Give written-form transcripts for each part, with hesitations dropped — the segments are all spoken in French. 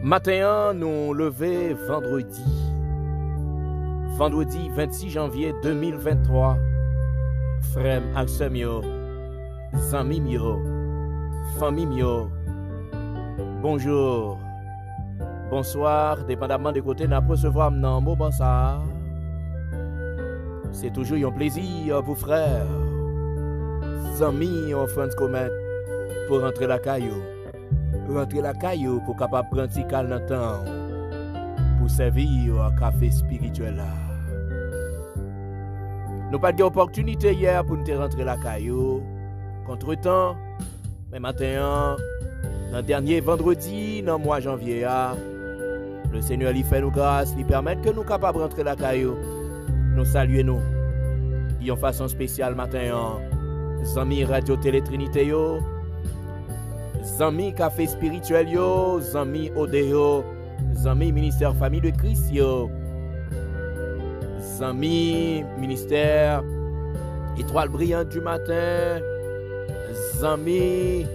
Matin, nous levé vendredi 26 janvier 2023. Frère Axemio, Zamimio, Famimio, bonjour, bonsoir, dépendamment des côtés, nous recevoir dans mot bon ça. C'est toujours un plaisir pour frère, amis, en France commun, pour rentrer la caillou. Rentrer la caillou pour capable prendre si calme dans temps pour servir un café spirituel là. Nous pas eu d'opportunité hier pour nous rentrer la caillou. Contre-temps, mais matin, dans le dernier vendredi, dans le mois de janvier, le Seigneur lui fait nous grâce, lui permet que nous capables de rentrer la caillou. Nous saluons nous. De façon spéciale matin, amis Radio Télé Trinité yo, amis Café Spirituel yo, amis Odeo, amis Ministère Famille de Christ yo, amis Ministère Étoile Brillante du matin, amis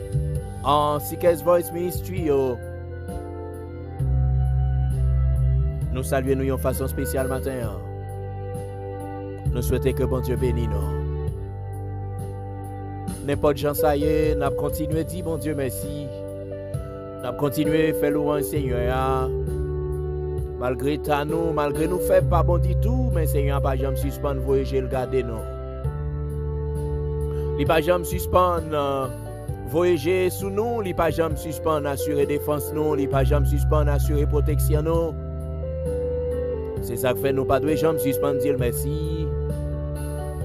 en Seekers Voice Ministry yo. Nous saluons nous de façon spéciale matin. Nous souhaitons que bon Dieu bénisse nous. N'importe gens ça y est, nous continuons à dire bon Dieu merci. Nous continuons à faire louange Seigneur. Malgré nous fait pas bon du tout, mais Seigneur pas jamais suspendre voyager le garder nous. Il pas jamais suspendre voyager sous nous, il pas jamais suspendre assurer défense nous, il pas jamais suspendre assurer protection nous. C'est ça que fait nous pas de jamais suspendre dire merci.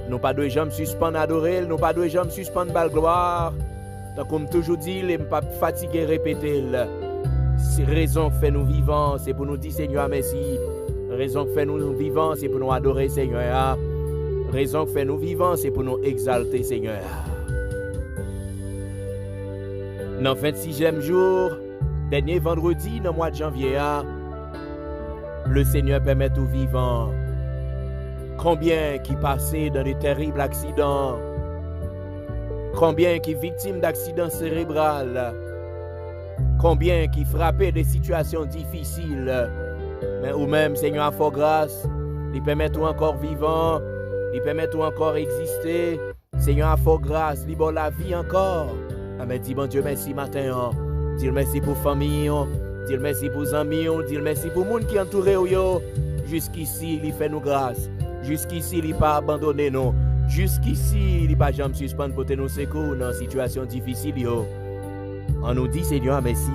Nous pas de jamais suspendre adorer, nous pas de jamais suspendre bal gloire. Donc comme toujours dit, les pas fatigué répéter. C'est raison que fait nous vivants, c'est pour nous dire Seigneur merci. Raison que fait nous vivants, c'est pour nous adorer Seigneur. Raison que fait nous vivants, c'est pour nous exalter Seigneur. Dans le 26e jour, dernier vendredi dans le mois de janvier, le Seigneur permet aux vivants. Combien qui passaient dans de terribles accidents? Combien qui victimes d'accidents cérébraux? Combien qui frappaient des situations difficiles? Mais ou même, Seigneur, à fort grâce, il permet tout encore vivant, il permet tout encore exister. Seigneur, à fort grâce, il donne la vie encore. Amen. Dis bon Dieu merci matin. Dis merci pour famille. Dis merci pour les amis. Dis merci pour le monde qui entoure. Jusqu'ici, il fait nous grâce. Jusqu'ici, il n'a pas abandonné nous. Jusqu'ici, il n'a pas jamais suspendu pour nous secours dans une situation difficile. On nous dit Seigneur merci.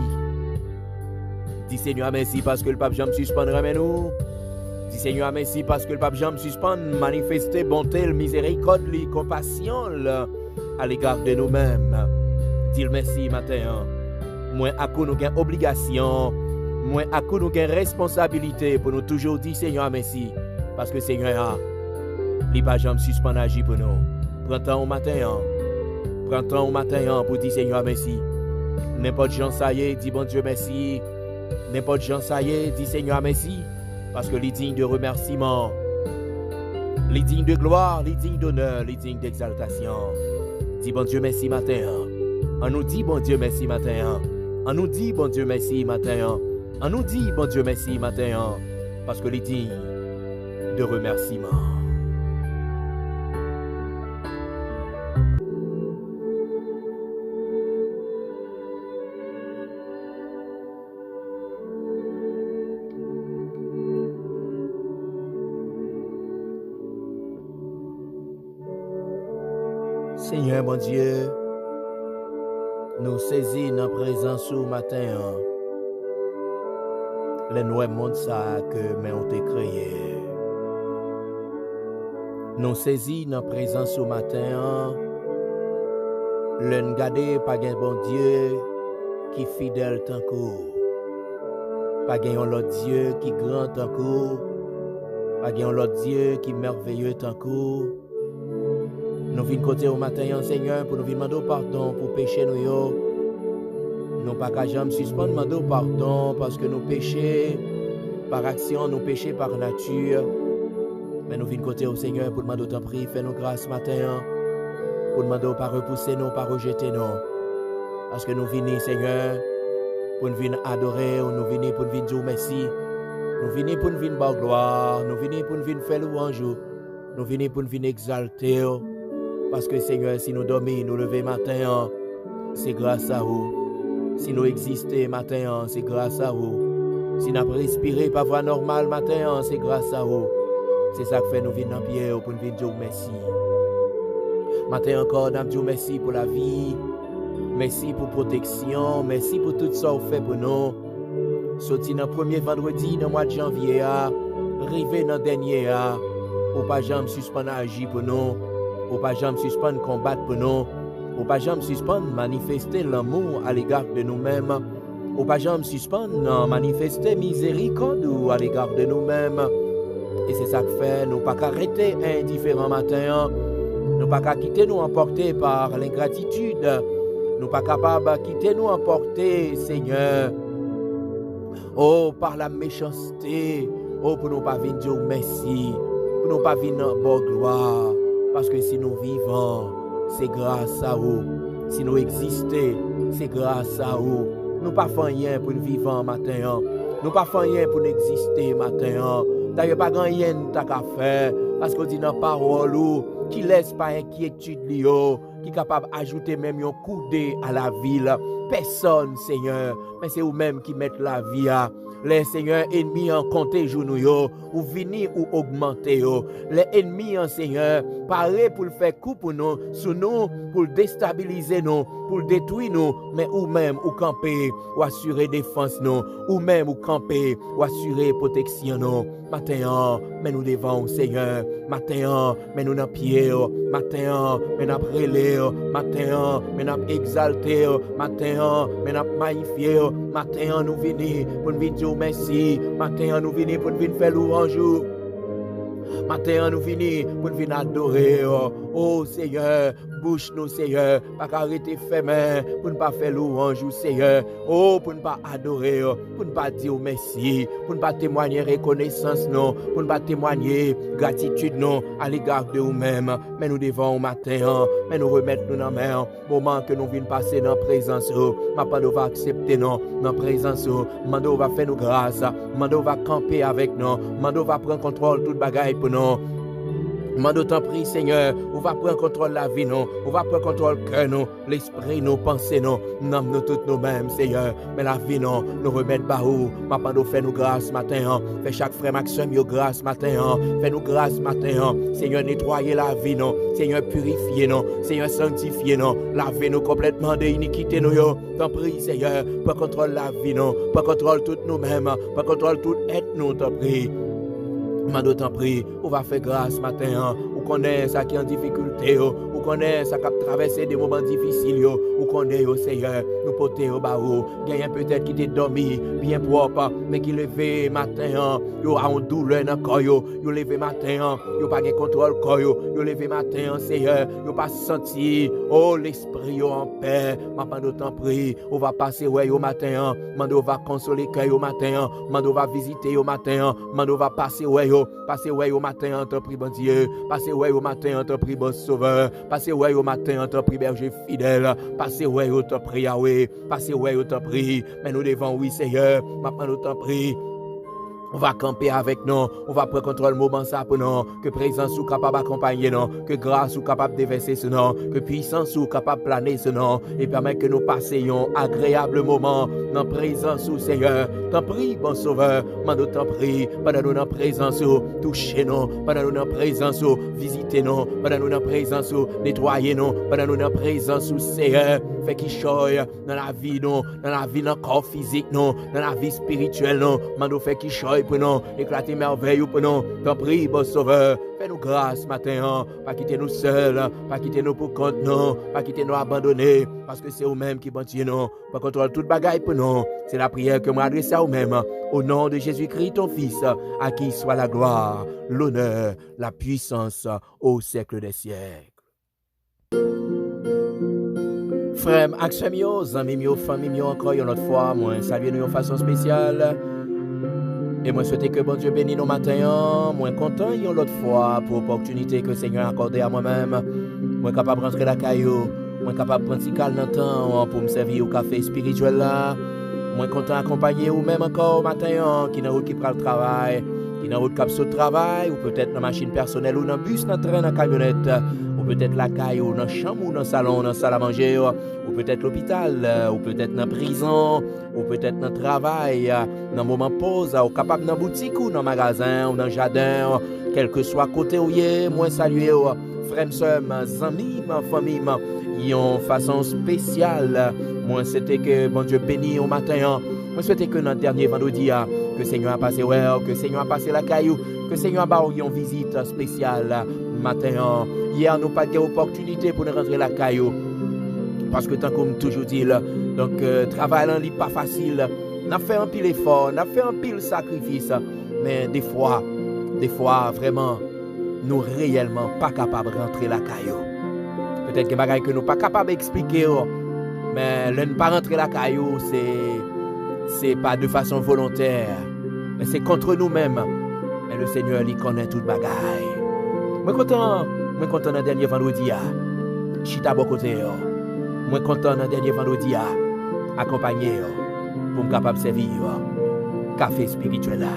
Dis Seigneur merci parce que le pape jamais suspendre nous. Dis Seigneur merci parce que le pape jamais suspendre manifester bonté, miséricorde, compassion à l'égard de nous-mêmes. Dis merci matin. Moi à quoi nous avons obligation, moi à quoi nous avons responsabilité pour nous toujours dire Seigneur merci. Parce que Seigneur, il n'a pas jamais suspendu agir pour nous. Prends temps au matin. Prends temps au matin pour dire Seigneur merci. N'importe gens ça y est, dis bon Dieu merci. N'importe gens ça y est, dis Seigneur merci. Parce que les dignes de remerciement, les dignes de gloire, les dignes d'honneur, les dignes d'exaltation. Dis bon Dieu merci matin. On nous dit bon Dieu merci matin. On nous dit bon Dieu merci matin. On nous dit bon Dieu merci matin. Parce que les dignes de remerciement. Seigneur mon Dieu, nous saisissons notre présence au matin. Les nouveaux mondes ça que mais on t'a créé. Nous saisissons notre présence au matin. Le n'gade pas un bon Dieu qui fidèle tant que. Pas un l'autre Dieu qui grand tant que. Pas un l'autre Dieu qui merveilleux tant que. Nous venons côté au matin, Seigneur, pour nous demander pardon pour pécher nous. Nous pas qu'à jamais suspendre demander pardon parce que nous péchons par action, nous péchons par nature. Mais nous venons côté au Seigneur pour demander ton prix, fais-nous grâce matin. Pour demander pas repousser nous, pas rejeter nous. Parce que nous venons, Seigneur, pour nous venir adorer, nous venons pour nous venir dire merci. Nous venons pour nous venir bar gloire, nous venons pour nous venir faire louange, nous venons pour nous venir exalter. Parce que Seigneur, si nous dormons, nous levons matin, c'est grâce à vous. Si nous existons matin, c'est grâce à vous. Si nous avons respiré par voie normale matin, c'est grâce à vous. C'est ça que fait nous venir en pierre pour nous venir dire merci. Matin encore, nous disons merci pour la vie, merci pour la protection, merci pour tout ça que vous faites pour nous. Sorti dans le premier vendredi dans le mois de janvier, arrivé dans le dernier, ou pas jamais suspendre agir pour nous, ou pas jamais suspendre combattre pour nous, ou pas jamais suspendre manifester l'amour à l'égard de nous-mêmes, ou pas jamais suspendre manifester miséricorde à l'égard de nous-mêmes. Et c'est ça que fait, nous pas arrêter indifférent matin, nous pas quitter nous emporter par l'ingratitude, nous pas capable de quitter nous emporter, Seigneur. Oh, par la méchanceté, oh, pour nous pas venir dire merci, pour nous pas venir bonne gloire, parce que si nous vivons, c'est grâce à vous. Si nous existons, c'est grâce à vous. Nous pas faisons rien pour nous vivre matin, nous pas faisons rien pour nous exister matin. D'ailleurs, pas rien qu'à faire, parce qu'on dit dans la parole qui laisse pas inquiétude qui est capable d'ajouter même un coup d'œil à la ville. Personne, Seigneur, mais c'est vous-même qui mettez la vie à. Les seigneurs ennemis en compter jour nous ou venir ou augmenter les ennemis en Seigneur paré pour le faire coup pour nous sous nous pour déstabiliser nous pour détruire nous mais ou même ou camper ou assurer défense nous ou même ou camper ou assurer protection nous matin mais nous devant Seigneur matin mais nous dans pied matin mais nous relé matin mais nous exalter matin mais nous magnifier matin nous venir pour nous dire merci. Matin, nous venons pour nous faire louange. Matin, nous venons pour nous adorer. Oh Seigneur, bouche nous, Seigneur. Pas arrêter fermé pour ne pas faire louange, Seigneur. Oh, pour ne pas adorer, pour ne pas dire merci, pour ne pas témoigner reconnaissance, non. Pour ne pas témoigner gratitude, non, à l'égard de nous-mêmes. Mais nous devons au matin, mais nous remettre nous dans la main. Moment que nous venons passer dans la présence, nous va accepter, non, dans la présence. Mando va faire nous grâce. Mando va camper avec nous. Mando va prendre contrôle de toute bagaille pour nous. Mando t'en prie, Seigneur, on va prendre contrôle de la vie, non, on va prendre contrôle du cœur, non, l'esprit, nos pensées, non, nous toutes nous-mêmes, Seigneur, mais la vie, non, nous remettre bas où, nous fait nous grâce matin, fait chaque frère Maxime, yo grâce matin, fait nous grâce matin, Seigneur, nettoyer la vie, non, Seigneur, purifier, non, Seigneur, sanctifier, non, laver nous complètement de iniquité, nous, yo, t'en prie, Seigneur, prends contrôle de la vie, non, prends contrôle toutes nous-mêmes, prends contrôle tout être, nous, t'en prie. Mando t'en prie, on va faire grâce matin, on connaît ça qui est en difficulté, on connaît ça qui a traversé des moments difficiles, on connaît au Seigneur, nous porter au barreau, gagne peut-être qui t'est dormi, bien propre, mais qui levé matin, yo a une douleur dans le corps, yo levé matin, yo pas de contrôle corps, yo levé matin, Seigneur, yo pas senti, oh l'esprit en paix, mando t'en prie, on va passer ouais au matin, mando va consoler cœur au matin, mando va visiter au matin, mando va passer ouais au matin, t'en prie bon Dieu, passez ouais au matin, t'en prie bon Sauveur, passez ouais au matin, t'en prie berger fidèle, passez ouais t'en prie Yahweh, passez ouais t'en prie, mais nous devons oui Seigneur, maintenant t'en prie. On va camper avec nous, on va prendre contrôle moment ça pour nous, que présence ou capable d'accompagner nous, que grâce ou capable de déverser ce nom, que puissance ou capable de planer ce nom, et permettre que nous passions agréable moment dans présence ou Seigneur. T'en prie, bon Sauveur, mando t'en prie, pendant nous dans présence ou, touchez-nous, pendant nous dans présence ou, visitez-nous, pendant nous dans présence ou, nettoyez-nous, pendant nous dans présence ou Seigneur, fait qu'il choye dans la vie nous, dans la vie dans le corps physique nous, dans la vie spirituelle nous, mando fait qu'il choye pour nous, éclater merveille pour nous. T'en prie, bon Sauveur, fais-nous grâce matin, pas quitter nous seuls, pas quitter nous pour compte nous, pas quitter nous abandonner, parce que c'est vous-même qui bâtit nous, pas contrôle toute bagaille pour nous. C'est la prière que moi adresse à vous-même, au nom de Jésus-Christ, ton Fils, à qui soit la gloire, l'honneur, la puissance au siècle des siècles. Frère, action mio, amis mio, famille mio, encore une autre fois, moi saluer nous de façon spéciale. Et moi souhaite que bon Dieu bénisse nos matins, moi content une autre fois pour l'opportunité que le Seigneur a accordée à moi-même. Moi capable de rentrer la caillou, moi capable de prendre si calme dans le temps pour me servir au café spirituel là. Moi content d'accompagner ou même encore matin qui dans route qui prend le travail, qui dans route qui saute le travail, ou peut-être dans machine personnelle ou dans bus, dans train, dans camionnette, ou peut-être la caille ou dans chambre ou dans salon, dans salle à manger, ou peut-être l'hôpital, ou peut-être dans prison, ou peut-être dans travail, dans moment pause, ou capable dans boutique ou dans magasin ou dans jardin, quel que soit côté où y est, moi saluer frères, sœurs, amis, famille, yon façon spéciale. Moi c'était que bon Dieu béni au matin. Moi souhaitais que notre dernier vendredi que Seigneur a passé que Seigneur a passé la caillou, que Seigneur a eu une visite spéciale matin. Hier nous pas eu opportunité pour nous rentrer la caillou parce que tant comme toujours dit là, donc travail là n'est pas facile. On a fait un pile effort, on a fait un pile sacrifice, mais des fois vraiment nous réellement pas capables de rentrer la caillou. Peut-être que bagaille que nous pas capable d'expliquer, mais le ne pas rentrer la caillou, c'est pas de façon volontaire, mais c'est contre nous-mêmes. Mais le Seigneur, il connaît toute bagaille. Moi content dans le dernier vendredi, chita bon côté. Moi content dans le dernier vendredi, accompagné pour me capable de servir café spirituel là.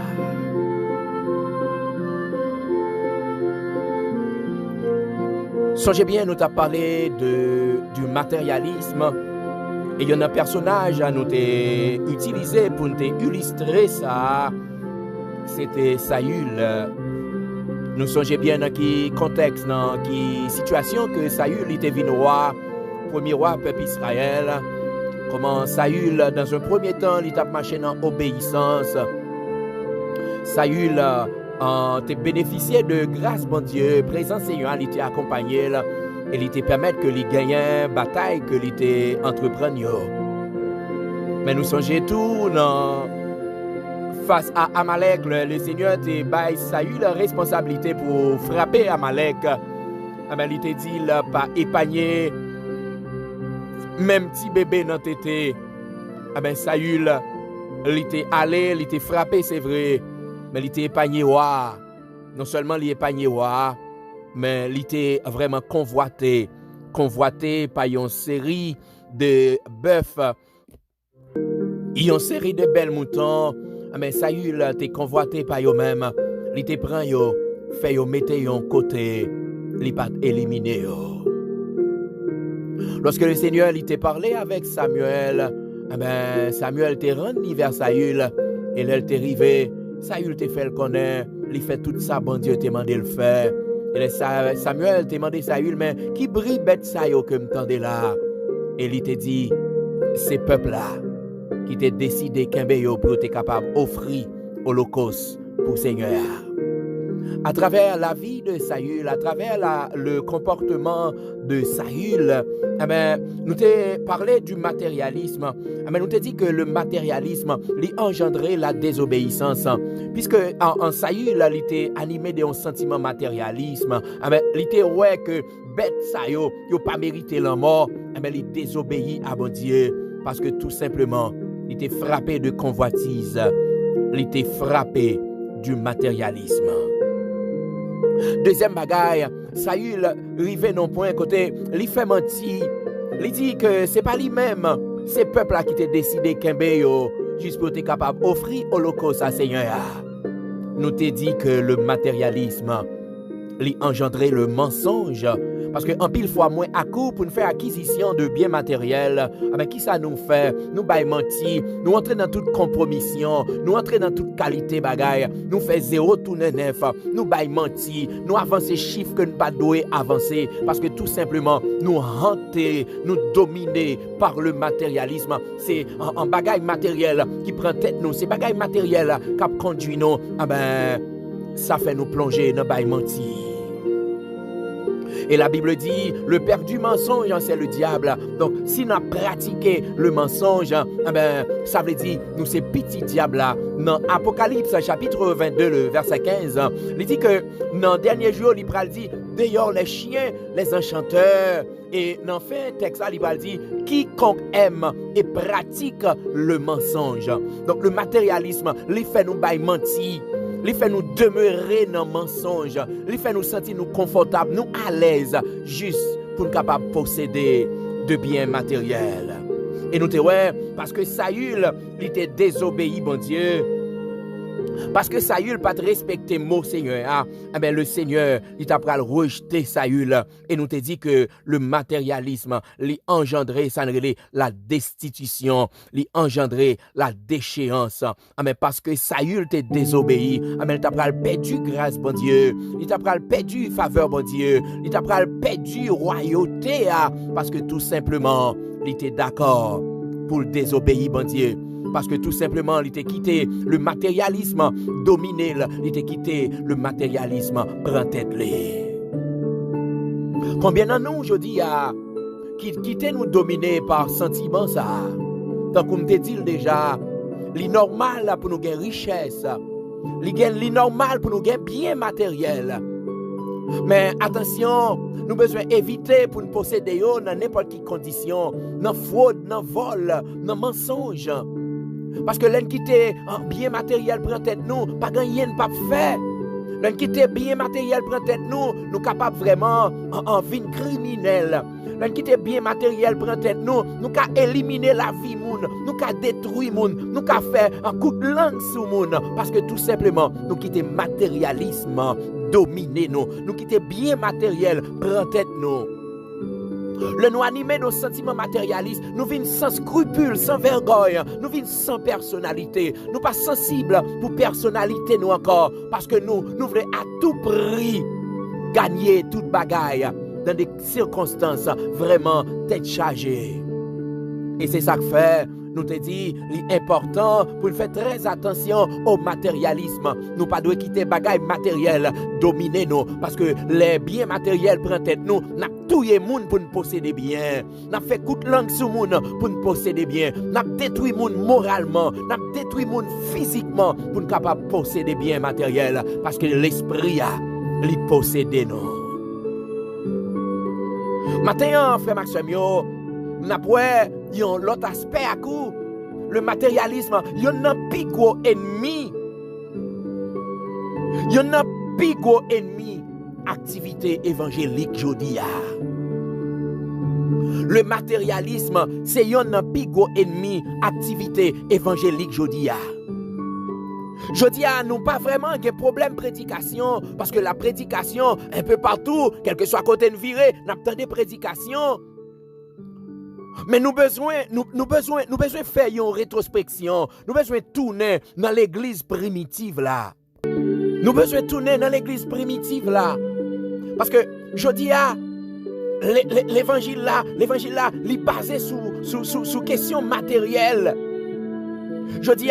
Songez bien, nous t'avons parlé du matérialisme et il y a un personnage à nous utilisé pour nous illustrer ça. C'était Saül. Nous songez bien dans quel contexte, dans quelle situation que Saül était venu roi, premier roi peuple Israël. Comment Saül, dans un premier temps, il a marché dans l'obéissance. Saül te bénéficié de grâce, bon Dieu, présence Seigneur, il était accompagné, et il te permettre que il gagne une bataille, que il était entrepreneur. Mais nous songeons tout face à Amalek, le Seigneur te baille Saül la responsabilité pour frapper Amalek. Il te dit, il n'a pas épargné même petit bébé dans tété. Saül, il était allé, il était frappé, c'est vrai. Mais il était épargné roi. Non seulement il épargné roi, mais il était vraiment convoité par une série de bœufs, une série de belles moutons. Mais Saül était convoité par eux-mêmes. Il était pris, fait mettre un côté, il pas éliminé. Lorsque le Seigneur il t'a parlé avec Samuel, Samuel t'a rendu vers Saül et là il t'est arrivé. Saül te fait le connaître, il fait tout ça, bon Dieu t'a demandé le faire. Et Samuel t'a demandé Saül, mais qui brille bête ça que me tendez là? Et il t'a dit, ces peuples-là, qui t'a décidé qu'un béo pour être capable d'offrir holocauste pour Seigneur. À travers la vie de Saül, à travers le comportement de Saül, nous t'ai parlé du matérialisme. Nous t'ai dit que le matérialisme lui engendrait la désobéissance. Puisque en Saül, il était animé d'un sentiment matérialisme. Il était ouais que bête ça yo pas mérité la mort. Il désobéit à bon Dieu parce que tout simplement, il était frappé de convoitise. Il était frappé du matérialisme. Deuxième bagaille, Saül arrivé non point côté, il fait mentir. Il dit que c'est pas lui-même, ces peuples-là qui t'ont décidé qu'un béo, juste pour être capable d'offrir holocauste à Seigneur. Nous t'ai dit que le matérialisme, lui engendrait le mensonge. Parce qu'en pile fois moins à coup pour nous faire acquisition de biens matériels, qui ça nous fait? Nous bail mentir, nous entrer dans toute compromission, nous entrer dans toute qualité bagaille, nous fait zéro tourner neuf, nous bail mentir, nous avancer chiffres que nous pas doué avancer parce que tout simplement nous hanter, nous dominer par le matérialisme. C'est un bagaille matériel qui prend tête nous, c'est bagaille matériel qui conduit nous, ça fait nous plonger dans bail mentir. Et la Bible dit, le père du mensonge, c'est le diable. Donc, si nous avons pratiqué le mensonge, ça veut dire, nous, c'est petit diable là. Dans Apocalypse, chapitre 22, le verset 15, il dit que dans le dernier jour, il dit, d'ailleurs, les chiens, les enchanteurs. Et dans fin texte, il dit, quiconque aime et pratique le mensonge. Donc, le matérialisme, il fait nous bailler mentir. Il fait nous demeurer dans le mensonge. Il fait nous sentir nous confortables, nous à l'aise, juste pour nous capables de posséder de biens matériels. Et nous te ouais, parce que Saül, il était désobéi, bon Dieu. Parce que Saül pas respecté mot Seigneur, le Seigneur, il t'a pral rejeté Saül. Et nous te dit que le matérialisme, lui engendré, ça la destitution, lui engendré la déchéance. Parce que Saül t'a désobéi, il t'a pral perdu grâce, bon Dieu. Il t'a pral perdu faveur, bon Dieu. Il t'a pral perdu royauté, parce que tout simplement, il était d'accord pour le désobéir, bon Dieu. Parce que tout simplement, il était quitté le matérialisme dominé, il était quitté le matérialisme prend tête. Combien de nous aujourd'hui qui nous dominés par sentiment ça? Donc comme te dit déjà, li normal pour nous gagner richesse, li normal pour nous gagner bien matériel. Mais attention, nous besoin éviter pour nous posséder dans n'importe quelle condition, dans fraude, dans vol, dans mensonge. Parce que l'un qui était bien matériel prend tête nous, pas gagner pas faire. L'un qui était bien matériel prend tête nous capables vraiment en vie criminelle. L'un qui était bien matériel prend tête nous ca éliminer la vie moun, nous ca détruire moun, nous ca faire un coup de langue sur moun parce que tout simplement nous quitter matérialisme dominer nous quitter bien matériel prend tête nous. Le nous animer nos sentiments matérialistes, nous vînes sans scrupules, sans vergogne, nous vînes sans personnalité, nous pas sensibles pour personnalité nous encore, parce que nous voulons à tout prix gagner toute bagaille dans des circonstances vraiment tête chargée. Et c'est ça que fait, nous te dit, l'important pour faire très attention au matérialisme. Nous pas doit quitter bagaille matériel dominer nous parce que les biens matériels prennent tête nous, n'a touyer moun pour nous posséder bien. N'a fait coup de langue sur moun pour nous posséder bien. N'a détruit moun moralement, n'a détruit moun physiquement pour nous capable posséder bien matériel parce que l'esprit a li posséder nous. Maintenant, frère Maxime, n'a pas yon l'autre aspect à coup. Le matérialisme, yon n'a plus gros ennemi. Yon n'a plus gros ennemi. Activité évangélique jodi a. Le matérialisme, c'est yon n'a plus gros ennemi. Activité évangélique jodi a. Jodi a nous pas vraiment de problème prédication parce que la prédication un peu partout, quel que soit côté de viré, n'a pas de prédication. Mais nous besoin faire une rétrospection. Nous besoin tourner dans l'église primitive là. Nous besoin tourner dans l'église primitive là. Parce que je dis l'évangile là, il est basé sur question matérielle. Je dis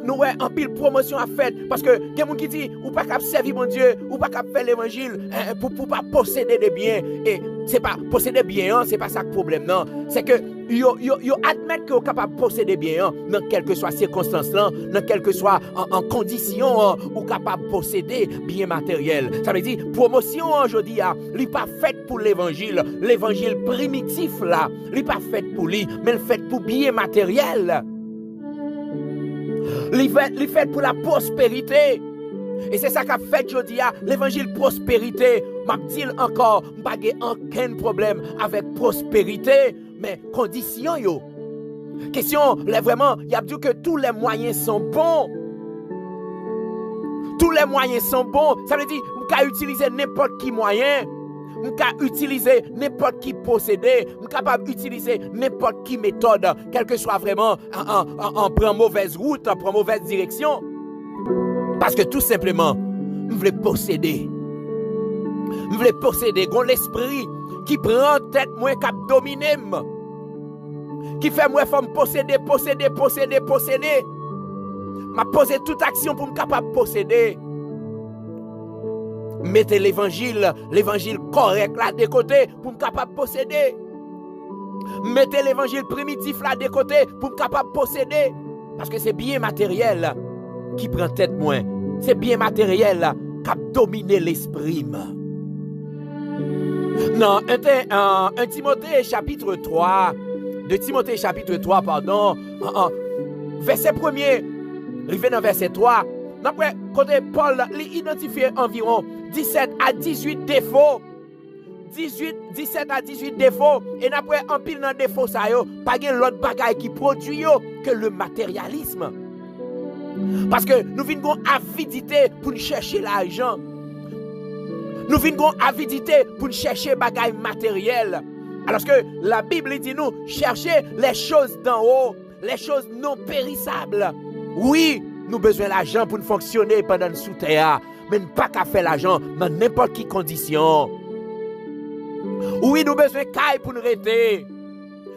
nous avons un pile promotion à faire parce que il y a des gens qui disent ou pas capable servir mon Dieu ou pas capable faire l'évangile pour pas posséder des biens et c'est pas posséder des biens c'est pas ça le problème non c'est que yo admettent que vous capable posséder des biens dans quelle que soit circonstance là dans quelle que soit en condition ou capable posséder biens matériels ça veut dire promotion aujourd'hui il pas faite pour l'évangile primitif là il pas faite pour lui mais il fait pour biens matériels. Il fait pour la prospérité. Et c'est ça qu'a fait aujourd'hui l'évangile prospérité. M'a dit encore, pas aucun problème avec prospérité, mais condition yo. Question, là vraiment, il y a dit que tous les moyens sont bons. Tous les moyens sont bons. Ça veut dire, on peut utiliser n'importe qui moyen. On peut utiliser n'importe qui possédé, on est capable d'utiliser n'importe qui méthode, quelle que soit vraiment, on prend mauvaise route, on prend mauvaise direction. Parce que tout simplement, on veut posséder. On veut posséder, on l'esprit qui prend tête moi cap dominer, qui fait moi femme posséder. M'a posé toute action pour me capable posséder. Mettez l'évangile correct là de côté pour me capable posséder. Mettez l'évangile primitif là de côté pour me capable posséder. Parce que c'est bien matériel qui prend tête moins. C'est bien matériel qui a dominé l'esprit. Non, 1 Timothée chapitre 3, de Timothée chapitre 3, pardon, verset 1er, arrivé dans verset 3, côté Paul, il identifie environ 17 à 18 défauts 17 à 18 défauts. Et après, en pile dans défaut, ça yo, pas de l'autre bagaille qui produit yo que le matérialisme. Parce que nous venons avidité pour chercher l'argent. Nous venons avidité pour chercher bagaille matérielle. Alors que la Bible dit nous, chercher les choses d'en haut, les choses non périssables. Oui, nous avons besoin d'argent pour fonctionner pendant le sous-terre, mais nous pas qu'à faire l'argent dans n'importe quelle condition. Oui, nous avons besoin de caille pour nous rester.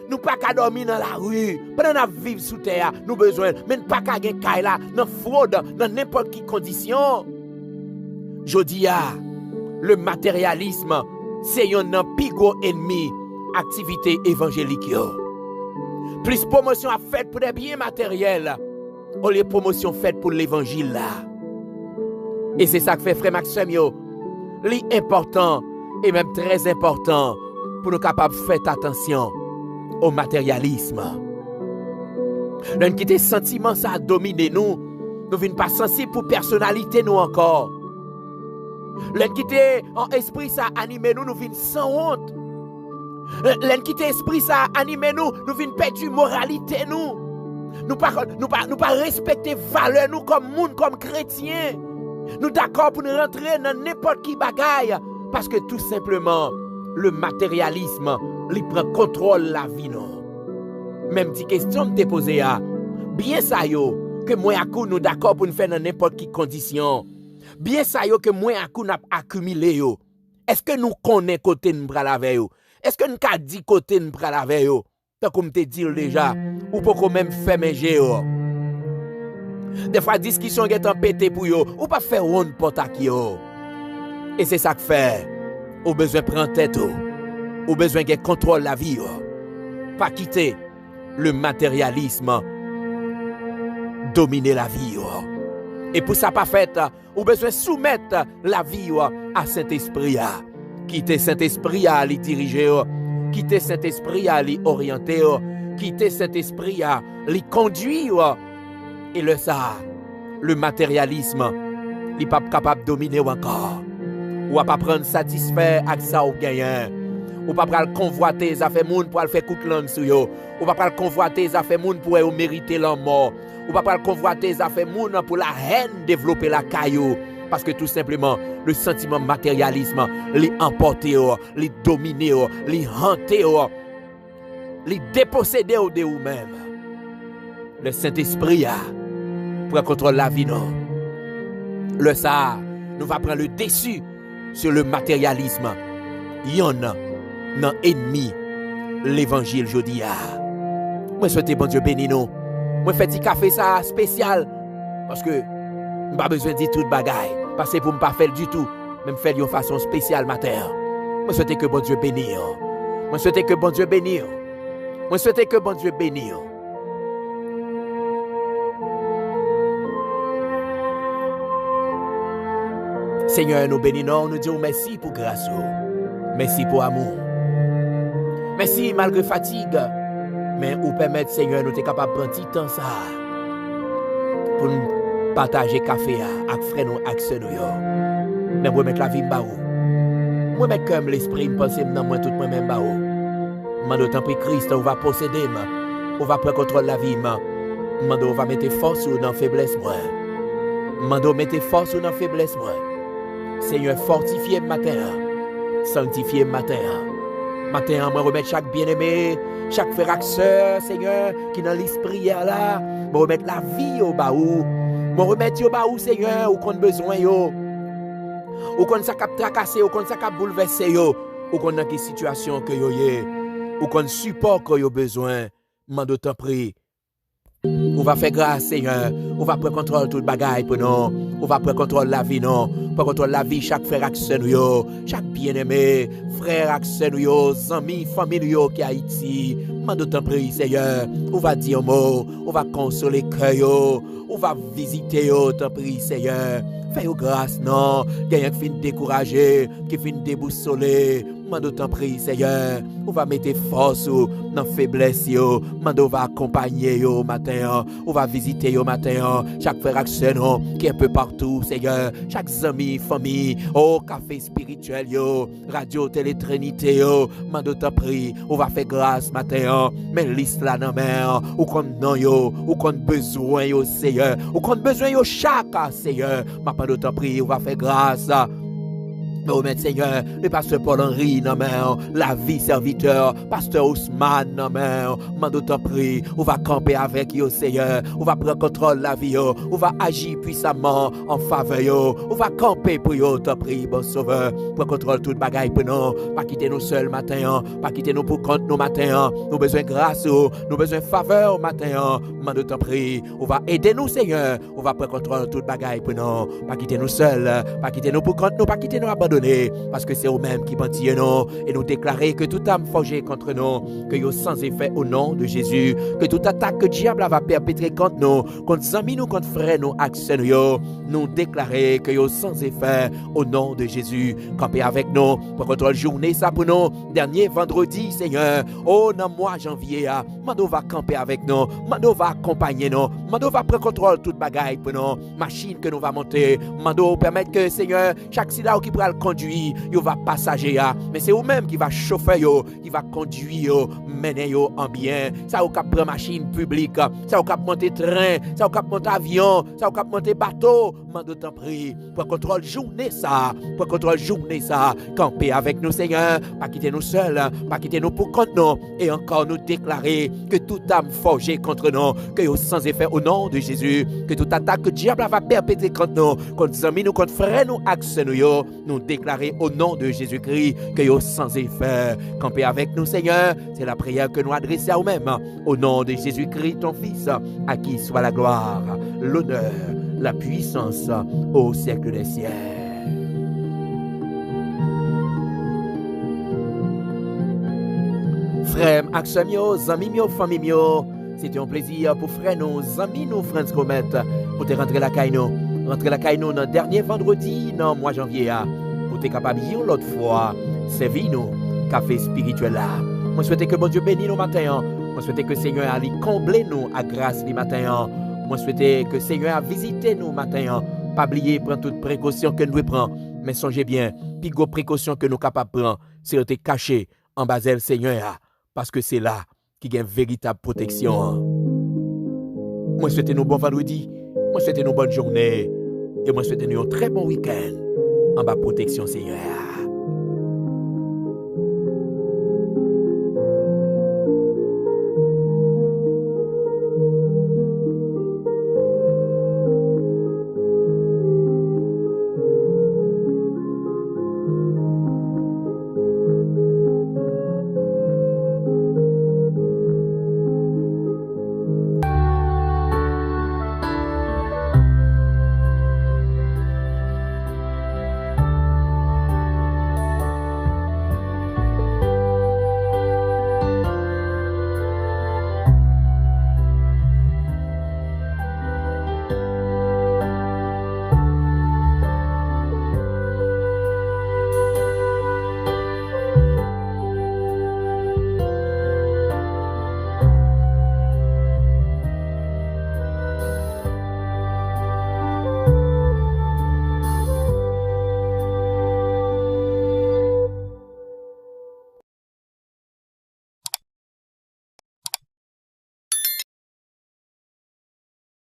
Nous pas qu'à dormir dans la rue, pendant nous vivre sous terre, nous avons besoin, mais nous pas qu'à gagner caille là, dans fraude, dans n'importe quelle condition. Je dis, le matérialisme, c'est un pigot ennemi, activité évangélique. Plus promotion à fait pour des biens matériels, ou les promotions faites pour l'évangile là. Et c'est ça que fait frère Maxime, l'important et même très important pour nous capables de faire attention au matérialisme. L'un qui était sentiment ça a dominé nous ne venons pas sensibles pour personnalité nous encore. L'un qui était en esprit ça a animé nous venons sans honte. L'un qui était esprit ça a animé nous venons perdre moralité nous. Nous pas respecter valeur nous comme monde comme chrétien. Nous d'accord pour nous rentrer dans n'importe qui bagaille parce que tout simplement le matérialisme il prend contrôle la vie non. Même si question me déposer à bien ça yo que moi à coup nous d'accord pour nous faire dans n'importe qui condition. Bien ça yo que moi à coup n'a accumulé yo. Est-ce que nous connaît côté nous bras la veille yo? Est-ce que nous ka dit côté nous bras la veille yo? Tant comme te dit déjà ou pas même faire manger yo. Des fois discussion est en pété pour yo ou pas faire honte pour ta qui yo. Et c'est ça que fait. Ou besoin prendre tête ou besoin de contrôle la vie. Pas quitter le matérialisme dominer la vie. Et pour ça pas fait, ou besoin soumettre la vie à Saint-Esprit. Quitter Saint-Esprit à les diriger, quitter Saint-Esprit à les orienter, quitter Saint-Esprit à les conduire. Et le matérialisme, il n'est pas capable de dominer encore. Ou à pas prendre satisfait avec ça ou gagner. Ou pas prendre convoiter ça fait monde pour faire coup de langue sur yo. Ou pas prendre convoiter ça fait monde pour mériter la mort. Ou pas prendre convoiter ça fait monde pour la haine développer la caillou. Parce que tout simplement le sentiment matérialisme les emporter, les dominer, les hanter, les déposséder de vous-même. Le Saint-Esprit pour contrôler la vie non. Le ça nous va prendre le dessus sur le matérialisme. Yon nan ennemi l'évangile jodi a. Moi souhaite bon Dieu béni nous. Moi fait petit café ça spécial parce que pas besoin de tout bagaille parce que pour me pas faire du tout, même faire de façon spéciale matin. Moi souhaite que bon Dieu bénisse. Moi souhaite que bon Dieu bénisse. Moi souhaite que bon Dieu bénisse. Seigneur, nous bénissons, nous disons merci pour grâce. Merci pour amour. Merci malgré fatigue. Mais vous permettre, Seigneur, nous sommes capables de prendre petit temps ça. Pour nous partager café avec frère nous, avec sœur nous. Mais vous mettre la vie en moi mettre comme l'esprit, me penser dans moi tout moi-même en haut. Mando tant pis Christ, on va posséder, on va prendre contrôle de la vie. Mando on va mettre force ou dans faiblesse moi. Mando mettre force ou dans faiblesse moi. Seigneur, fortifiez le matin, sanctifiez le matin. Matin, moi remettre chaque bien-aimé, chaque frère et sœur, Seigneur, qui dans l'esprit là, moi remettre la vie au baou. Moi remettre au baou, Seigneur, ou qu'on a besoin yo. Ou qu'on ça cap tracasser, ou qu'on ça cap bouleverser yo, ou qu'on dans quelle situation que yo yé, ou qu'on support que yo besoin. Mando t'en prie. On va faire grâce, Seigneur. On va prendre contrôle de toute bagaille pour nous. On va prendre contrôle de la vie, non. Prendre contrôle de la vie, chaque frère et sœur, chaque bien-aimé, frère et sœur, amis, famille qui est Haïti. Mando t'en prie, Seigneur. On va dire un mot. On va consoler cœur. On va visiter, t'en prie, Seigneur. Fais-nous grâce, non. Quelqu'un qui finit découragé, qui finit déboussolé. Mando t'en prie, Seigneur. On va mettre force dans faiblesse, yo. Mando va accompagner yo matin. On va visiter yo matin. Chaque frère et sœur qui est un peu partout, Seigneur. Chaque ami, famille, café spirituel, yo. Radio, télé, trinité, yo. Mando t'en prie. On va faire grâce matin. Mais liste là dans mer. Ou qu'on non, yo. Ou qu'on besoin, yo, Seigneur. Ou qu'on besoin, yo, chaque, Seigneur. Mando t'en prie. On va faire grâce. Oh, mais Seigneur, le pasteur Paul-Henri, non, mais, la vie serviteur, pasteur Ousmane, non, mais, mando t'en prie, on va camper avec yo, Seigneur, on va prendre contrôle de la vie, yo, on va agir puissamment en faveur, yo, on va camper pour yo, t'en prie, bon sauveur, prendre contrôle toute bagaille pour nous, pas quitter nous seuls matin, pas quitter nous pour compte nous matin, nous besoin grâce, nous besoin faveur matin, mando t'en prie, on va aider nous, Seigneur, on va prendre contrôle toute bagaille pour nous, pas quitter nous seuls, pas quitter nous pour compte nous, pas quitter nous abandonner. Parce que c'est eux-mêmes qui bâtissent nous et nous déclarer que toute âme forgée contre nous, que yo sans effet au nom de Jésus, que toute attaque que le diable va perpétrer contre nous, contre amis nous, contre frères nous, accès nous déclarer que yo sans effet au nom de Jésus. Camper avec nous pour contrôle journée ça pour nous. Dernier vendredi, Seigneur, oh dans mois janvier, Mando va camper avec nous, Mando va accompagner nous, Mando va prendre contrôle toute bagaille pour nous, machine que nous va monter, Mando permettre que Seigneur, chaque sida qui prend conduire, yo va passager, mais c'est vous-même qui va chauffer, yo, qui va conduire, mener yo en bien. Ça ou cap prendre machine publique, ça ou cap monter train, ça ou cap monter avion, ça ou cap monter bateau. Mando t'en prie, pour contrôle journée ça, pour contrôle journée ça, camper avec nous Seigneur, pas quitter nous seuls, pas quitter nous pour contre nous, et encore nous déclarer que toute âme forgée contre nous, que yo sans effet au nom de Jésus, que toute attaque que le diable va perpétrer contre nous, contre amis nous, contre frères nous, axe nous déclarer au nom de Jésus-Christ que yo sans effet. Camper avec nous Seigneur, c'est la prière que nous adressons à nous-mêmes. Au nom de Jésus-Christ ton Fils, à qui soit la gloire, l'honneur, la puissance au siècle des siècles. Frères, action mio, amis mio, famille mio, c'était un plaisir pour frères nous, amis nous, Frantz Comet, pour te rentrer la caille nous. Rentrer la caille nous dans le dernier vendredi, dans le mois janvier, pour te capable de l'autre fois, servir nous, café spirituel là. Moi souhaite que bon Dieu bénisse nous matin. Moi souhaite que le Seigneur allait combler nous à grâce les matins. Moi souhaite que le Seigneur a visité nous matin. Pas oublier prendre toute précaution que nous devons prendre, mais songez bien, plus grosse précaution que nous capables de prendre, c'est de cacher en bas le Seigneur, parce que c'est là qu'il y a une véritable protection. Moi souhaite nous bon vendredi. Moi souhaite nous bonne journée et moi souhaite nous un très bon week-end en bas protection Seigneur.